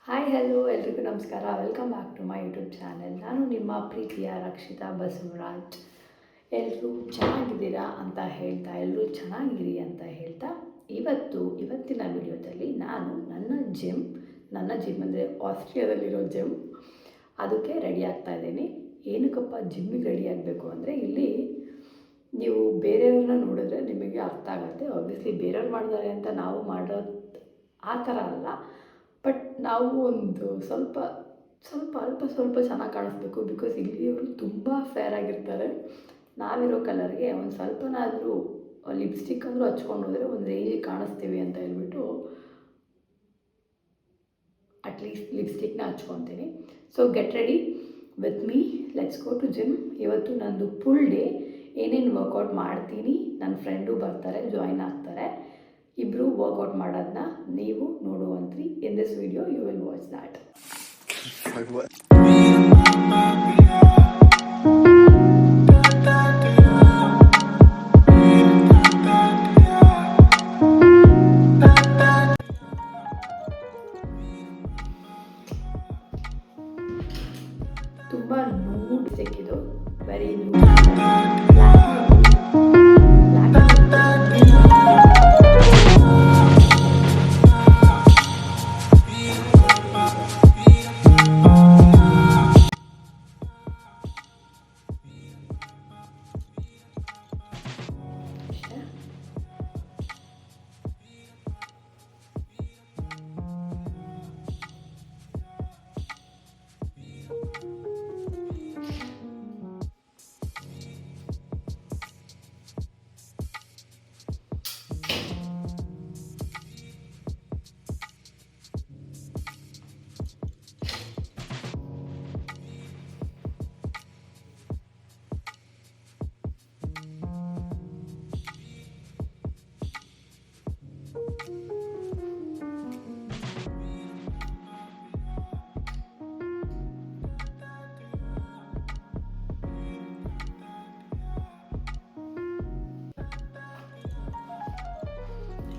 Hi hello ಎಲ್ರಿಗೂ ನಮಸ್ಕಾರ. Welcome back to my YouTube channel. ನಾನು ನಿಮ್ಮ ಪ್ರೀತಿಯ ರಕ್ಷಿತಾ ಬಸವರಾಜ್. ಎಲ್ಲರೂ ಚೆನ್ನಾಗಿದ್ದೀರಾ ಅಂತ ಹೇಳ್ತಾ, ಎಲ್ಲರೂ ಚೆನ್ನಾಗಿರಿ ಅಂತ ಹೇಳ್ತಾ, ಇವತ್ತಿನ ವಿಡಿಯೋದಲ್ಲಿ ನಾನು ನನ್ನ ಜಿಮ್ ಅಂದರೆ ಆಸ್ಟ್ರಿಯಾದಲ್ಲಿರೋ ಜಿಮ್, ಅದಕ್ಕೆ ರೆಡಿ ಆಗ್ತಾ ಇದ್ದೀನಿ. ಏನಕ್ಕಪ್ಪ ಜಿಮ್ಮಿಗೆ ರೆಡಿ ಆಗಬೇಕು ಅಂದರೆ, ಇಲ್ಲಿ ನೀವು ಬೇರೆಯವ್ರನ್ನ ನೋಡಿದ್ರೆ ನಿಮಗೆ ಅರ್ಥ ಆಗುತ್ತೆ. ಆಬ್ವಿಯಸ್ಲಿ ಬೇರೆಯವ್ರು ಮಾಡಿದ್ದಾರೆ ಅಂತ ನಾವು ಮಾಡೋದು ಆ ಥರ ಅಲ್ಲ. ಬಟ್ ನಾವು ಒಂದು ಸ್ವಲ್ಪ ಚೆನ್ನಾಗಿ ಕಾಣಿಸ್ಬೇಕು. ಬಿಕಾಸ್ ಇಲ್ಲಿಯವರು ತುಂಬ ಫೇರ್ ಆಗಿರ್ತಾರೆ. ನಾವಿರೋ ಕಲರ್ಗೆ ಒಂದು ಸ್ವಲ್ಪನಾದರೂ ಲಿಪ್ಸ್ಟಿಕ್ ಅಂದರೂ ಹಚ್ಕೊಂಡು ಹೋದರೆ ಒಂದು ರೇಂಜಿಗೆ ಕಾಣಿಸ್ತೀವಿ ಅಂತ ಹೇಳ್ಬಿಟ್ಟು ಅಟ್ಲೀಸ್ಟ್ ಲಿಪ್ಸ್ಟಿಕ್ನ ಹಚ್ಕೊತೀನಿ. So get ready with me, let's go to gym. ಇವತ್ತು ನಂದು ಫುಲ್ ಡೇ ಏನೇನು ವರ್ಕೌಟ್ ಮಾಡ್ತೀನಿ, ನನ್ನ ಫ್ರೆಂಡು ಬರ್ತಾರೆ, ಜಾಯಿನ್ ಆಗ್ತಾರೆ. ಇಬ್ಬರು ವರ್ಕೌಟ್ ಮಾಡೋದನ್ನ ನೀವು ನೋಡುವಂತ್ರಿ. In this video you will watch that. ತುಂಬ ನೂಡ್ ಸಿಕ್ಕಿದ್ದು, ವೆರಿ ನೂಡ್.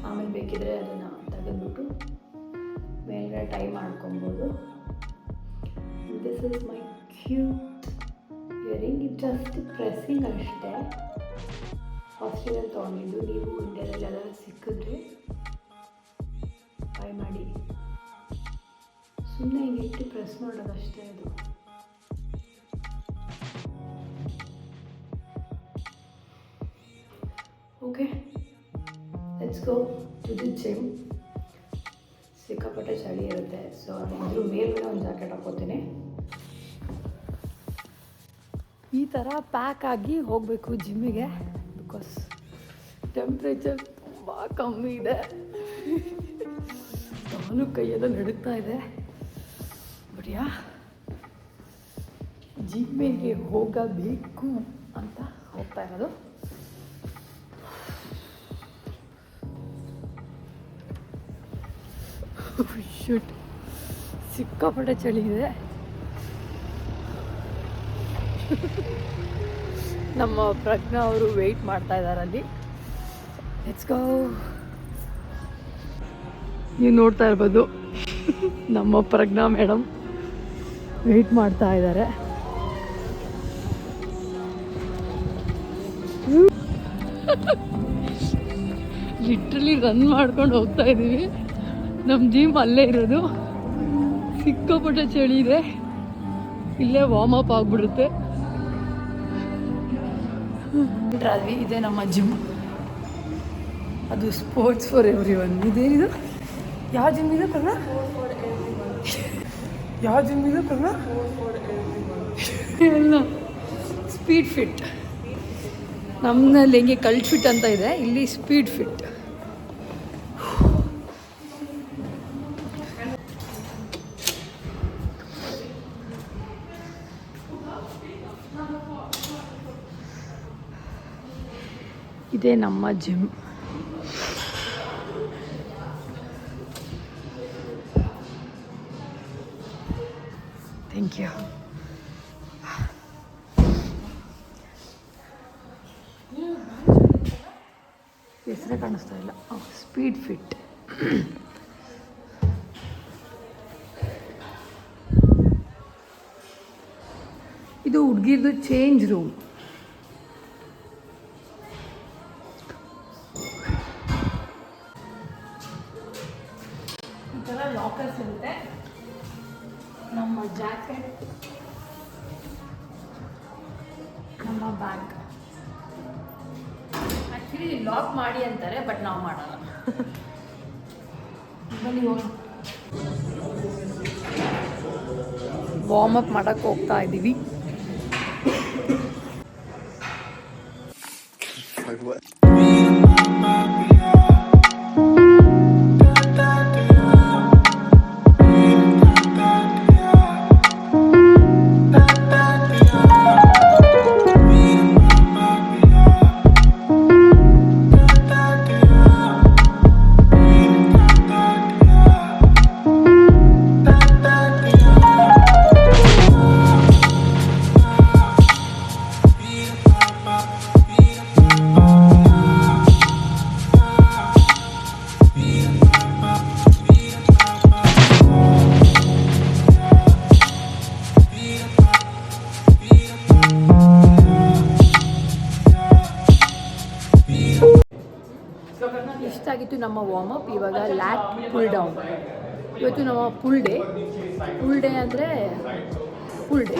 ಆಮೇಲೆ ಬೇಕಿದ್ರೆ ಅದನ್ನು ತೆಗೆದುಬಿಟ್ಟು ಮೇಲ್ಗಡೆ ಟೈ ಮಾಡ್ಕೊಬೋದು. This is my cute earring. ಇದು ಜಸ್ಟ್ ಪ್ರೆಸ್ಸಿಂಗ್ ಅಷ್ಟೇ. ಆಸ್ಟ್ರೇಲಿಯಲ್ಲಿ ತೊಗೊಂಡಿದ್ದು. ನೀವು ಇಂಡಿಯಾದಲ್ಲೆಲ್ಲ ಸಿಕ್ಕಿದ್ರೆ ಟ್ರೈ ಮಾಡಿ. ಸುಮ್ಮನೆ ಹಿಂಗೆ ಇಟ್ಟು ಪ್ರೆಸ್ ಮಾಡೋದಷ್ಟೇ ಅದು. Okay, let's go to the gym. ಸಿಕ್ಕಾಪಟ್ಟೆ ಚಳಿ ಇರುತ್ತೆ. ಸೊ ಅದ್ರ ಮೇಲ್ಗಡೆ ಒಂದು ಜಾಕೆಟ್ ಹಾಕೋತೀನಿ. ಈ ಥರ ಪ್ಯಾಕ್ ಆಗಿ ಹೋಗಬೇಕು ಜಿಮ್ಮಿಗೆ. ಬಿಕಾಸ್ ಟೆಂಪ್ರೇಚರ್ ತುಂಬ ಕಮ್ಮಿ ಇದೆ. ನಾನು ಕೈಯೆಲ್ಲ ನಡುಗ್ತಾ ಇದೆ. ಬಟ್ ಜಿಮ್ಮಿಗೆ ಹೋಗಬೇಕು ಅಂತ ಹೋಗ್ತಾ ಇರೋದು. ಶೂಟ್, ಸಿಕ್ಕಾಪಟ್ಟೆ ಚಳಿ ಇದೆ. ನಮ್ಮ ಪ್ರಜ್ಞಾ ಅವರು ವೆಯ್ಟ್ ಮಾಡ್ತಾ ಇದ್ದಾರೆ ಅಲ್ಲಿ. Let's go. ನೀವು ನೋಡ್ತಾ ಇರ್ಬೋದು, ನಮ್ಮ ಪ್ರಜ್ಞಾ ಮೇಡಮ್ ವೆಯ್ಟ್ ಮಾಡ್ತಾ ಇದ್ದಾರೆ. ಲಿಟ್ರಲಿ ರನ್ ಮಾಡ್ಕೊಂಡು ಹೋಗ್ತಾ ಇದ್ದೀವಿ. ನಮ್ಮ ಜಿಮ್ ಅಲ್ಲೇ ಇರೋದು. ಸಿಕ್ಕಾಪಟ್ಟೆ ಚಳಿ ಇದೆ. ಇಲ್ಲೇ ವಾರ್ಮ್ ಅಪ್ ಆಗಿಬಿಡುತ್ತೆ. ಇದೇ ನಮ್ಮ ಜಿಮ್. ಅದು ಸ್ಪೋರ್ಟ್ಸ್ ಫಾರ್ ಎವ್ರಿ ಒನ್. ಇದೇನಿದು? ಯಾವ ಜಿಮ್ ಇದೆ ಪ್ರಜ್ಞಾ? ಯಾವ ಜಿಮ್ ಇದೆ ಪ್ರಜ್ಞಾ? ಎಲ್ಲ ಸ್ಪೀಡ್ ಫಿಟ್. ನಮ್ಮಲ್ಲಿ ಹೆಂಗೆ ಕಲ್ಟ್ ಫಿಟ್ ಅಂತ ಇದೆ, ಇಲ್ಲಿ ಸ್ಪೀಡ್ ಫಿಟ್. ಇದೇ ನಮ್ಮ ಜಿಮ್. Thank you. ಹೆಸರೇ ಕಾಣಿಸ್ತಾ ಇಲ್ಲ. Speed fit. ಇದು ಹುಡುಗಿರ್ದು ಚೇಂಜ್ ರೂಮ್. ಈ ಥರ ಲಾಕರ್ಸ್ ಇರುತ್ತೆ. ನಮ್ಮ ಜಾಕೆಟ್, ನಮ್ಮ ಬ್ಯಾಗ್. ಆ್ಯಕ್ಚುಲಿ ಲಾಕ್ ಮಾಡಿ ಅಂತಾರೆ, ಬಟ್ ನಾವು ಮಾಡಲ್ಲ. ಬನ್ನಿ ಹೋಗೋಣ. ವಾರ್ಮ್ ಅಪ್ ಮಾಡೋಕ್ಕೆ ಹೋಗ್ತಾ ಇದ್ದೀವಿ. ಇಷ್ಟಾಗಿತ್ತು ನಮ್ಮ ವಾರ್ಮ್ ಅಪ್. ಇವಾಗ ಲ್ಯಾಟ್ ಪುಲ್ ಡೌನ್. ಇವತ್ತು ನಮ್ಮ ಫುಲ್ ಡೇ ಅಂದರೆ ಫುಲ್ ಡೇ.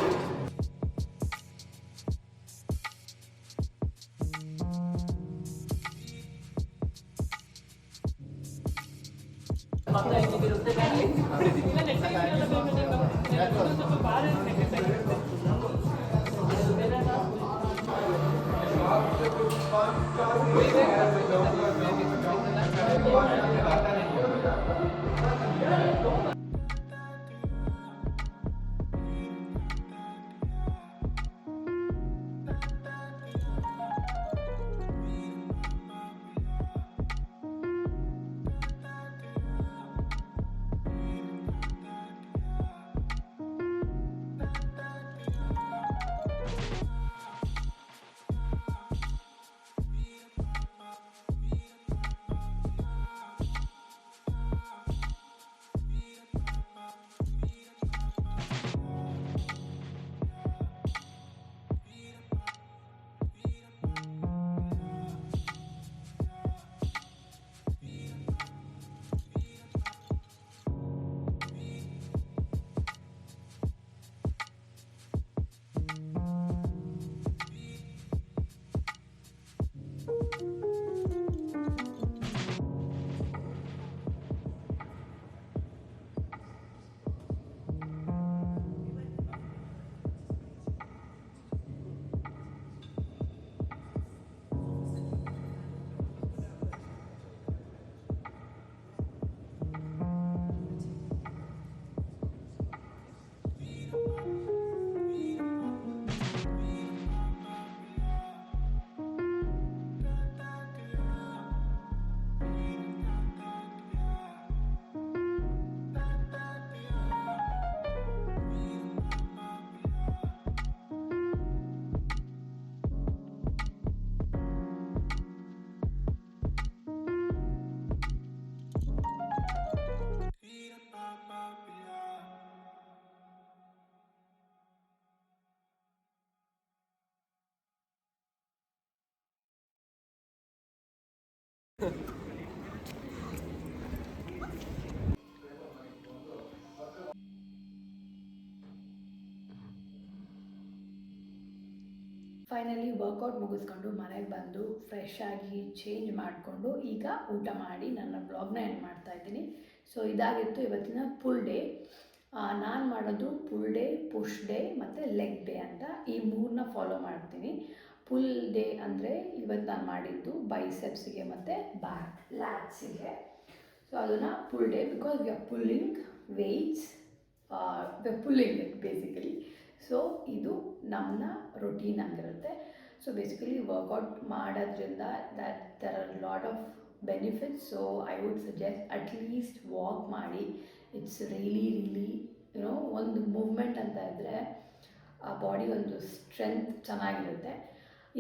ಫೈನಲಿ ವರ್ಕೌಟ್ ಮುಗಿಸ್ಕೊಂಡು ಮನೆಗೆ ಬಂದು ಫ್ರೆಶ್ ಆಗಿ ಚೇಂಜ್ ಮಾಡಿಕೊಂಡು ಈಗ ಊಟ ಮಾಡಿ ನನ್ನ ಬ್ಲಾಗ್ನ ಎಂಡ್ ಮಾಡ್ತಾ ಇದ್ದೀನಿ. ಸೊ ಇದಾಗಿತ್ತು ಇವತ್ತಿನ ಫುಲ್ ಡೇ. ನಾನು ಮಾಡೋದು ಫುಲ್ ಡೇ, ಪುಷ್ ಡೇ ಮತ್ತು ಲೆಗ್ ಡೇ ಅಂತ ಈ ಮೂರನ್ನ ಫಾಲೋ ಮಾಡ್ತೀನಿ. ಫುಲ್ ಡೇ ಅಂದರೆ ಇವತ್ತು ನಾನು ಮಾಡಿದ್ದು ಬೈಸೆಪ್ಸಿಗೆ ಮತ್ತು ಬ್ಯಾಕ್ ಲ್ಯಾಟ್ಸಿಗೆ. ಸೊ ಅದನ್ನು pull day because we are pulling weights, we are pulling it basically. So ಇದು ನಮ್ಮ ರೊಟೀನ್ ಆಗಿರುತ್ತೆ. ಸೊ ಬೇಸಿಕಲಿ ವರ್ಕೌಟ್ ಮಾಡೋದ್ರಿಂದ that there are lot of benefits. So I would suggest at least walk ಮಾಡಿ. It's really you know ಒಂದು movement ಅಂತ ಇದ್ದರೆ ಆ body ಒಂದು ಸ್ಟ್ರೆಂತ್ ಚೆನ್ನಾಗಿರುತ್ತೆ.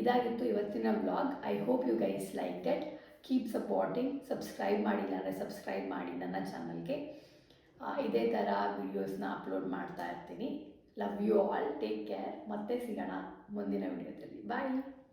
ಇದಾಗಿತ್ತು ಇವತ್ತಿನ vlog. I hope you guys like it. Keep supporting. Subscribe ಮಾಡಿಲ್ಲ ಅಂದರೆ ಸಬ್ಸ್ಕ್ರೈಬ್ ಮಾಡಿ ನನ್ನ ಚಾನಲ್ಗೆ. ಇದೇ ಥರ ವೀಡಿಯೋಸ್ನ ಅಪ್ಲೋಡ್ ಮಾಡ್ತಾ ಇರ್ತೀನಿ. Love you all, take care. ಮತ್ತೆ ಸಿಗೋಣ ಮುಂದಿನ ವಿಡಿಯೋದಲ್ಲಿ. ಬಾಯ್.